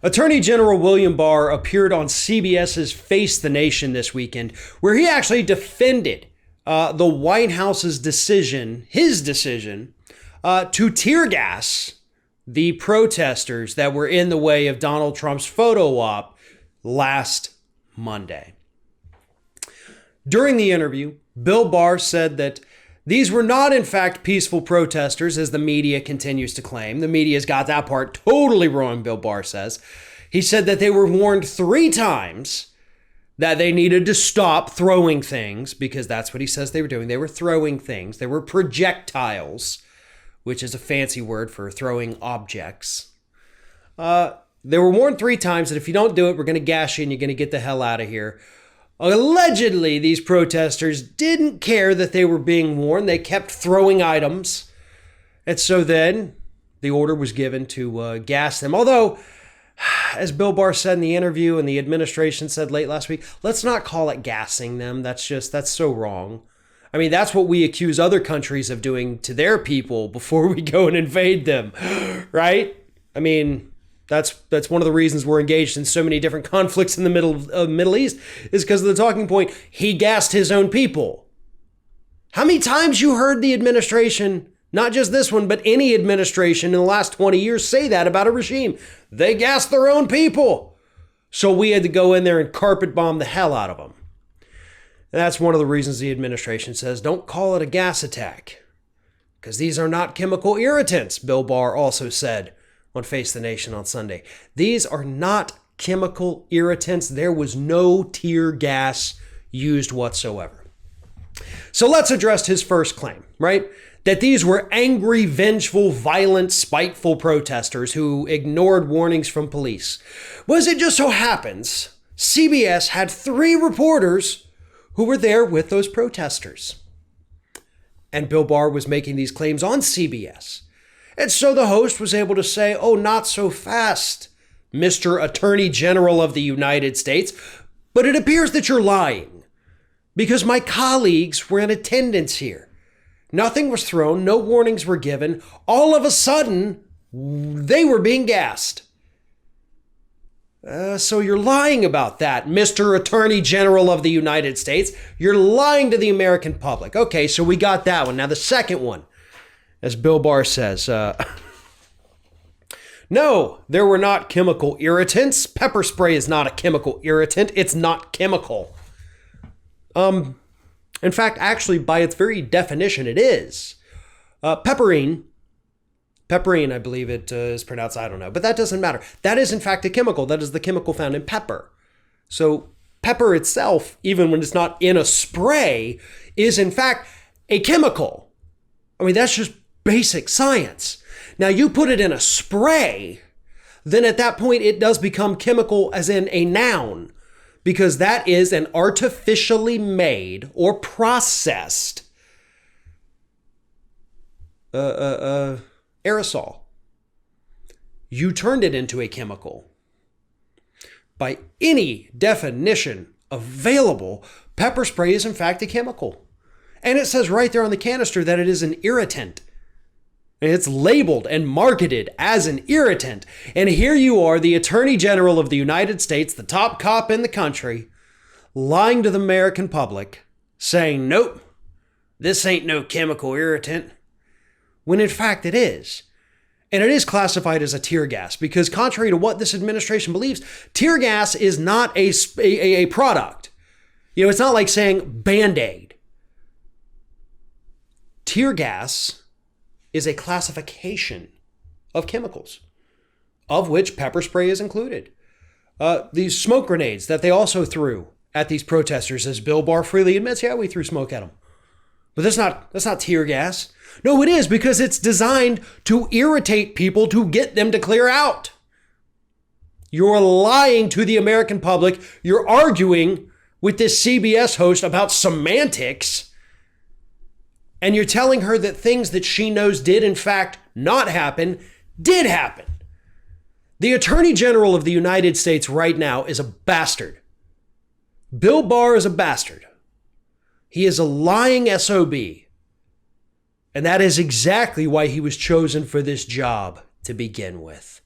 Attorney General William Barr appeared on CBS's Face the Nation this weekend, where he actually defended the White House's decision, his decision, to tear gas the protesters that were in the way of Donald Trump's photo op last Monday. During the interview, Bill Barr said that these were not, in fact, peaceful protesters, as the media continues to claim. The media's got that part totally wrong, Bill Barr says. He said that they were warned 3 times that they needed to stop throwing things, because that's what he says they were doing. They were throwing things. They were projectiles, which is a fancy word for throwing objects. They were warned 3 times that if you don't do it, we're going to gas you and you're going to get the hell out of here. Allegedly, these protesters didn't care that they were being warned. They kept throwing items. And so then the order was given to gas them. Although, as Bill Barr said in the interview and the administration said late last week, let's not call it gassing them. That's so wrong. I mean, that's what we accuse other countries of doing to their people before we go and invade them, right? I mean, that's one of the reasons we're engaged in so many different conflicts in the Middle East is because of the talking point, he gassed his own people. How many times you heard the administration, not just this one, but any administration in the last 20 years say that about a regime? They gassed their own people. So we had to go in there and carpet bomb the hell out of them. And that's one of the reasons the administration says, don't call it a gas attack, because these are not chemical irritants, Bill Barr also said on Face the Nation on Sunday. These are not chemical irritants. There was no tear gas used whatsoever. So let's address his first claim, right? That these were angry, vengeful, violent, spiteful protesters who ignored warnings from police. Well, as it just so happens, CBS had 3 reporters who were there with those protesters. And Bill Barr was making these claims on CBS. And so the host was able to say, oh, not so fast, Mr. Attorney General of the United States, but it appears that you're lying because my colleagues were in attendance here. Nothing was thrown, no warnings were given. All of a sudden, they were being gassed. So you're lying about that, Mr. Attorney General of the United States. You're lying to the American public. Okay, so we got that one. Now the second one, as Bill Barr says, no, there were not chemical irritants. Pepper spray is not a chemical irritant. It's not chemical. In fact, actually, by its very definition, it is. Pepperine, I believe it is pronounced, I don't know, but that doesn't matter. That is, in fact, a chemical. That is the chemical found in pepper. So pepper itself, even when it's not in a spray, is, in fact, a chemical. I mean, that's just basic science. Now, you put it in a spray, then at that point, it does become chemical as in a noun, because that is an artificially made or processed aerosol. You turned it into a chemical. By any definition available, pepper spray is in fact a chemical. And it says right there on the canister that it is an irritant. And it's labeled and marketed as an irritant. And here you are, the Attorney General of the United States, the top cop in the country, lying to the American public, saying, nope, this ain't no chemical irritant. When in fact it is. And it is classified as a tear gas because contrary to what this administration believes, tear gas is not a product. You know, it's not like saying Band-Aid. Tear gas is a classification of chemicals, of which pepper spray is included. These smoke grenades that they also threw at these protesters, as Bill Barr freely admits, yeah, we threw smoke at them. But that's not tear gas. No, it is, because it's designed to irritate people to get them to clear out. You're lying to the American public. You're arguing with this CBS host about semantics. And you're telling her that things that she knows did in fact not happen, did happen. The Attorney General of the United States right now is a bastard. Bill Barr is a bastard. He is a lying SOB. And that is exactly why he was chosen for this job to begin with.